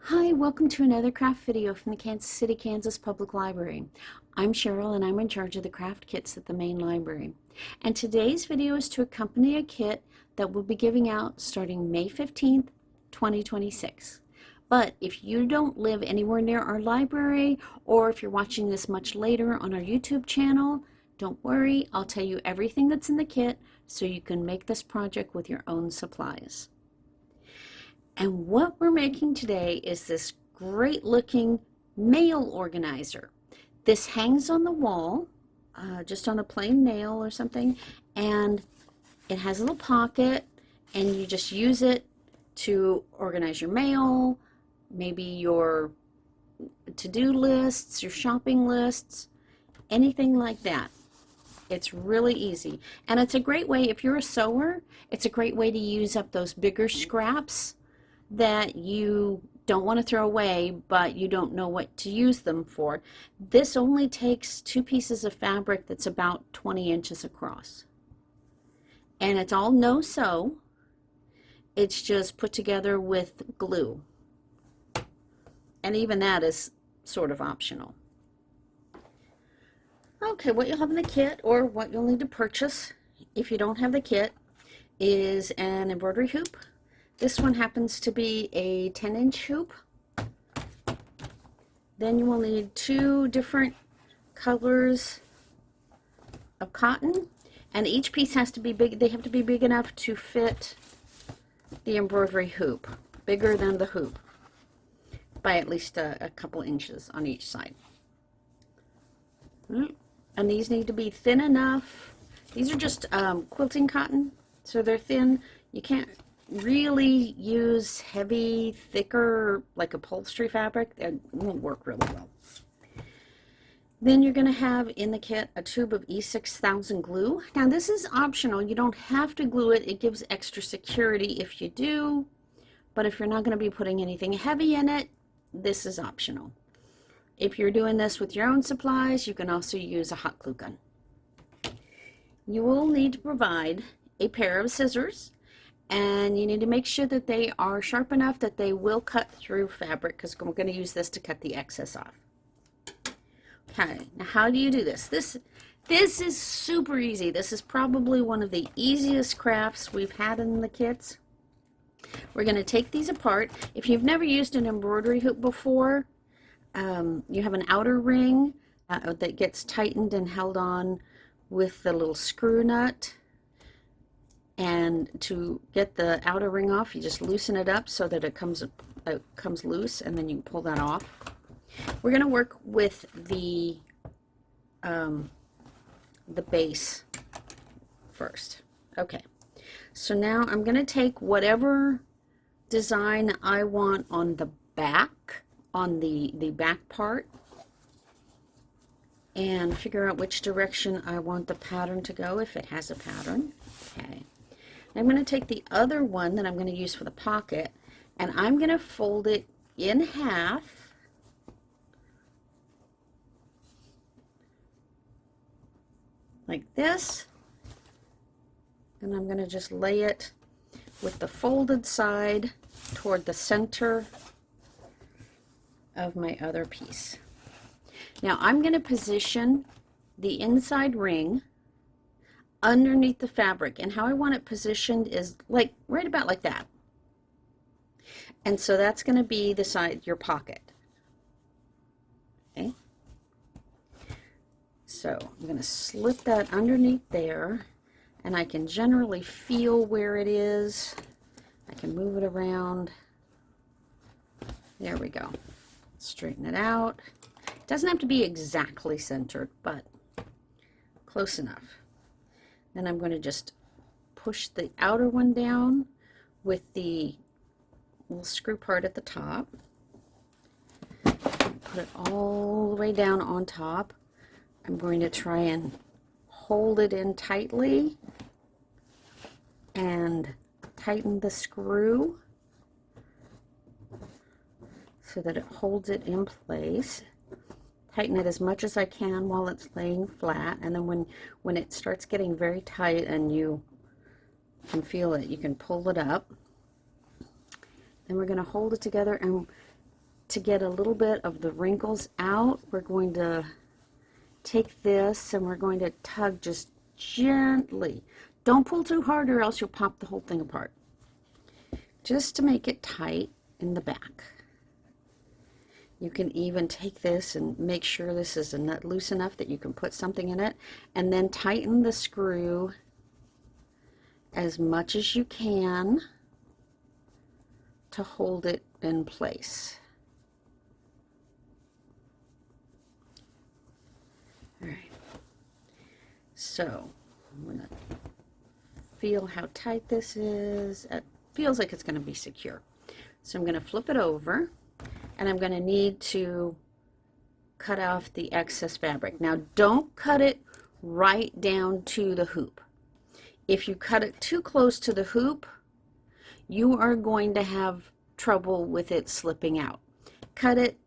Hi, welcome to another craft video from the Kansas City, Kansas Public Library. I'm Cheryl and I'm in charge of the craft kits at the main library. And today's video is to accompany a kit that we'll be giving out starting May 15th, 2026. But if you don't live anywhere near our library, or if you're watching this much later on our YouTube channel, don't worry, I'll tell you everything that's in the kit so you can make this project with your own supplies. And what we're making today is this great looking mail organizer. This hangs on the wall, just on a plain nail or something, and it has a little pocket, and you just use it to organize your mail, maybe your to-do lists, your shopping lists, anything like that. It's really easy, and it's a great way, if you're a sewer, it's a great way to use up those bigger scraps that you don't want to throw away, but you don't know what to use them for. This only takes 2 pieces of fabric that's about 20 inches across. And it's all no-sew. It's just put together with glue. And even that is sort of optional. Okay, what you'll have in the kit, or what you'll need to purchase if you don't have the kit, is an embroidery hoop. This one happens to be a 10-inch hoop. Then you will need 2 different colors of cotton, and each piece has to be big. They have to be big enough to fit the embroidery hoop, bigger than the hoop by at least a couple inches on each side. And these need to be thin enough. These are just quilting cotton, so they're thin. You can't really use heavy, thicker, like upholstery fabric. That won't work really well. Then you're going to have in the kit a tube of E6000 glue. Now this is optional. You don't have to glue it. It gives extra security if you do. But if you're not going to be putting anything heavy in it, this is optional. If you're doing this with your own supplies, you can also use a hot glue gun. You will need to provide a pair of scissors. And you need to make sure that they are sharp enough that they will cut through fabric, because we're going to use this to cut the excess off. Okay, now how do you do this? This is super easy. This is probably one of the easiest crafts we've had in the kits. We're going to take these apart. If you've never used an embroidery hoop before, you have an outer ring that gets tightened and held on with the little screw nut. And to get the outer ring off, you just loosen it up so that it comes loose, and then you pull that off. We're going to work with the base first. Okay, so now I'm going to take whatever design I want on the back, on the back part, and figure out which direction I want the pattern to go, if it has a pattern. Okay. I'm going to take the other one that I'm going to use for the pocket, and I'm going to fold it in half, like this, and I'm going to just lay it with the folded side toward the center of my other piece. Now I'm going to position the inside ring underneath the fabric, and how I want it positioned is like right about like that. And so that's going to be the side, your pocket. Okay, so I'm going to slip that underneath there, and I can generally feel where it is. I can move it around. There we go. Straighten it out. It doesn't have to be exactly centered, but close enough. Then I'm going to just push the outer one down with the little screw part at the top. Put it all the way down on top. I'm going to try and hold it in tightly and tighten the screw so that it holds it in place. Tighten it as much as I can while it's laying flat, and then when it starts getting very tight and you can feel it, you can pull it up. Then we're going to hold it together, and to get a little bit of the wrinkles out, we're going to take this and we're going to tug just gently. Don't pull too hard or else you'll pop the whole thing apart. Just to make it tight in the back. You can even take this and make sure this is loose enough that you can put something in it, and then tighten the screw as much as you can to hold it in place. All right, so I'm going to feel how tight this is. It feels like it's going to be secure. So I'm going to flip it over, and I'm going to need to cut off the excess fabric. Now don't cut it right down to the hoop. If you cut it too close to the hoop, you are going to have trouble with it slipping out. Cut it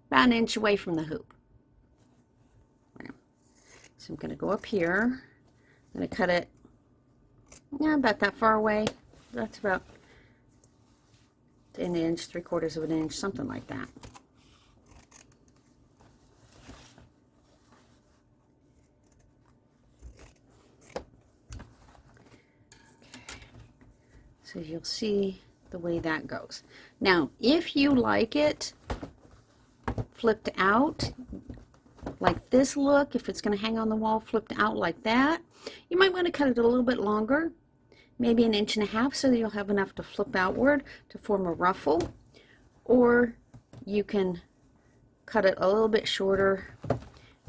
about an inch away from the hoop. So I'm going to go up here. I'm going to cut it about that far away. That's about an inch, 3/4 of an inch, something like that. So you'll see the way that goes. Now, if you like it flipped out, like this look, if it's going to hang on the wall flipped out like that, you might want to cut it a little bit longer, maybe 1.5 inches, so that you'll have enough to flip outward to form a ruffle. Or you can cut it a little bit shorter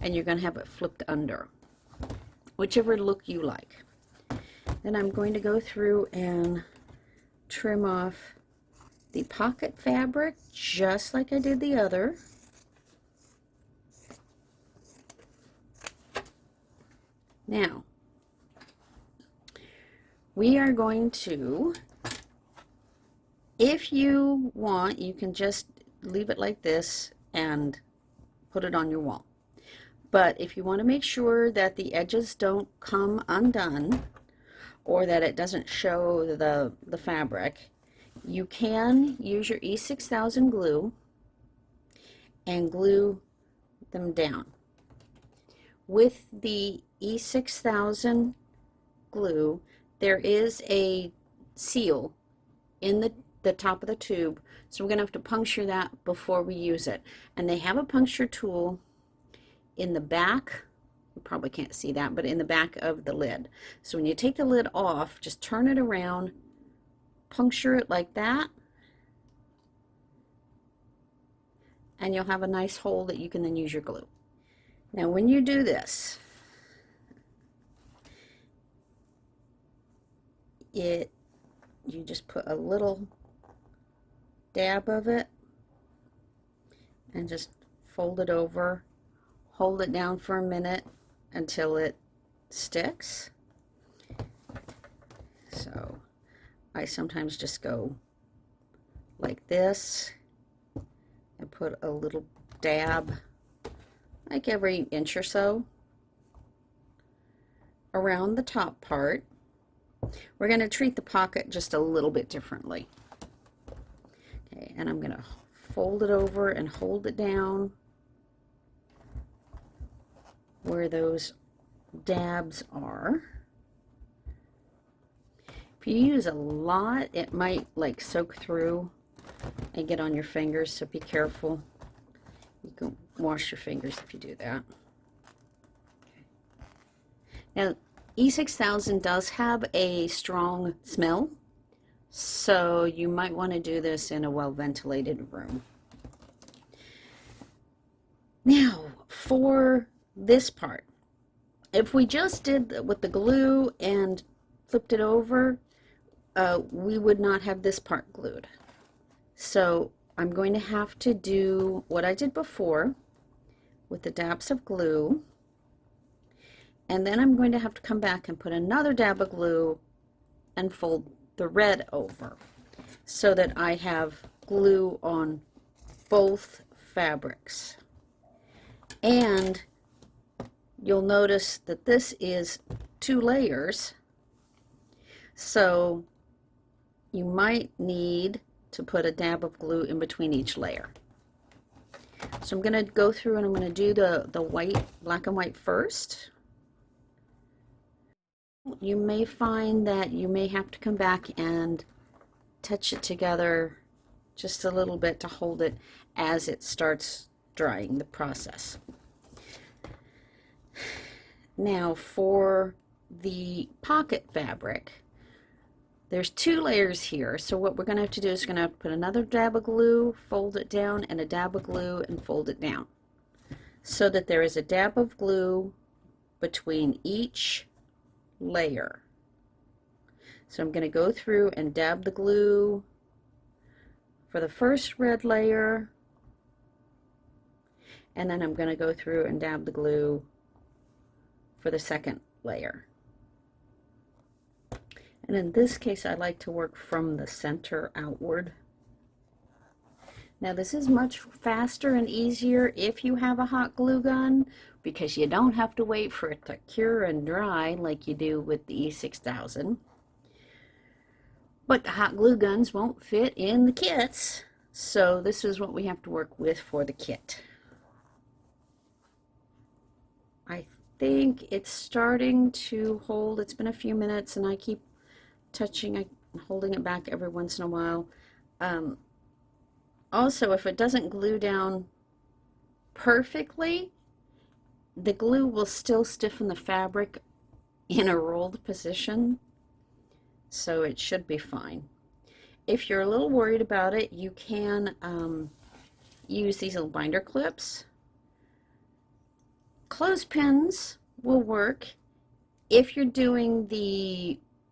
and you're going to have it flipped under, whichever look you like. Then I'm going to go through and trim off the pocket fabric just like I did the other. Now, we are going to, if you want, you can just leave it like this and put it on your wall. But if you want to make sure that the edges don't come undone or that it doesn't show the fabric, you can use your E6000 glue and glue them down. With the E6000 glue, there is a seal in the top of the tube, so we're going to have to puncture that before we use it. And they have a puncture tool in the back. You probably can't see that, but in the back of the lid. So when you take the lid off, just turn it around, puncture it like that, and you'll have a nice hole that you can then use your glue. Now when you do this, you just put a little dab of it and just fold it over, hold it down for a minute until it sticks. So I sometimes just go like this and put a little dab, like every inch or so, around the top part. We're going to treat the pocket just a little bit differently. Okay, and I'm going to fold it over and hold it down where those dabs are. If you use a lot, it might like soak through and get on your fingers, so be careful. You can wash your fingers if you do that. Okay. Now, E6000 does have a strong smell, so you might want to do this in a well-ventilated room. Now, for this part, if we just did with the glue and flipped it over, we would not have this part glued. So I'm going to have to do what I did before with the dabs of glue, and then I'm going to have to come back and put another dab of glue and fold the red over so that I have glue on both fabrics. And you'll notice that this is 2 layers, so you might need to put a dab of glue in between each layer. So I'm going to go through and I'm going to do the white, black and white first. You may find that you may have to come back and touch it together just a little bit to hold it as it starts drying the process. Now for the pocket fabric, there's 2 layers here, so what we're going to have to do is we're going to have to put another dab of glue, fold it down, and a dab of glue and fold it down, so that there is a dab of glue between each layer. So I'm going to go through and dab the glue for the first red layer, and then I'm going to go through and dab the glue for the second layer. And in this case, I like to work from the center outward. Now this is much faster and easier if you have a hot glue gun, because you don't have to wait for it to cure and dry like you do with the E6000. But the hot glue guns won't fit in the kits, so this is what we have to work with for the kit. I think it's starting to hold. It's been a few minutes and I keep touching and holding it back every once in a while. Also, if it doesn't glue down perfectly, the glue will still stiffen the fabric in a rolled position, so it should be fine. If you're a little worried about it, you can use these little binder clips. Clothespins will work if you're doing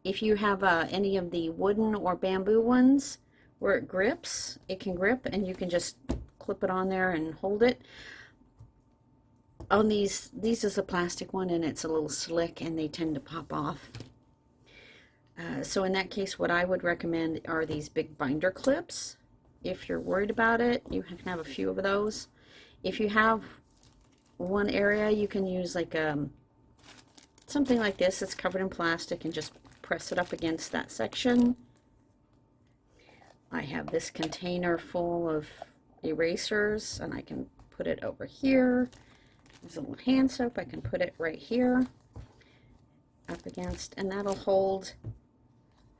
if you have any of the wooden or bamboo ones where it grips. It can grip and you can just clip it on there and hold it. On these is a plastic one and it's a little slick and they tend to pop off. So in that case, what I would recommend are these big binder clips. If you're worried about it, you can have a few of those. If you have one area, you can use like something like this that's covered in plastic and just press it up against that section. I have this container full of erasers and I can put it over here. There's a little hand soap, I can put it right here up against, and that'll hold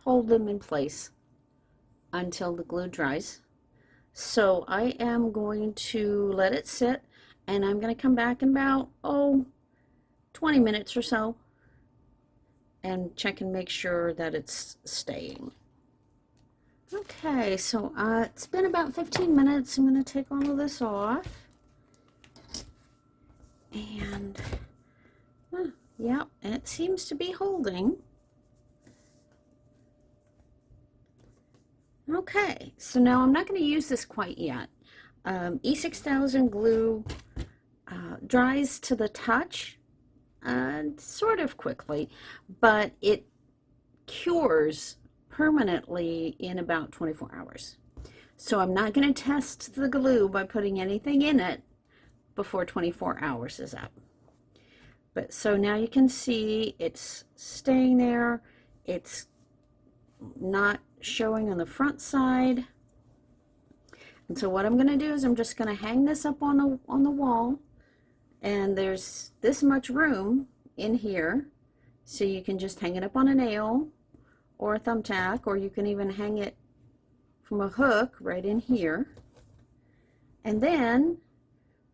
them in place until the glue dries. So I am going to let it sit and I'm going to come back in about 20 minutes or so and check and make sure that it's staying. Okay, so it's been about 15 minutes. I'm going to take all of this off. And yeah, it seems to be holding. Okay, so now I'm not going to use this quite yet. E6000 glue dries to the touch sort of quickly, but it cures permanently in about 24 hours. So I'm not going to test the glue by putting anything in it before 24 hours is up. But so now you can see it's staying there. It's not showing on the front side. And so what I'm going to do is I'm just going to hang this up on the wall, and there's this much room in here, so you can just hang it up on a nail or a thumbtack, or you can even hang it from a hook right in here. And then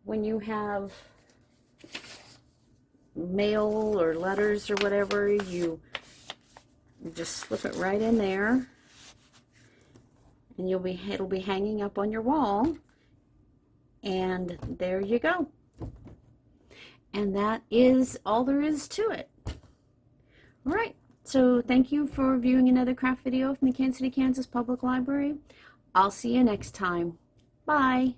when you have mail or letters or whatever, you just slip it right in there, and it'll be hanging up on your wall, and there you go. And that is all there is to it. All right, so thank you for viewing another craft video from the Kansas City, Kansas Public Library. I'll see you next time. Bye.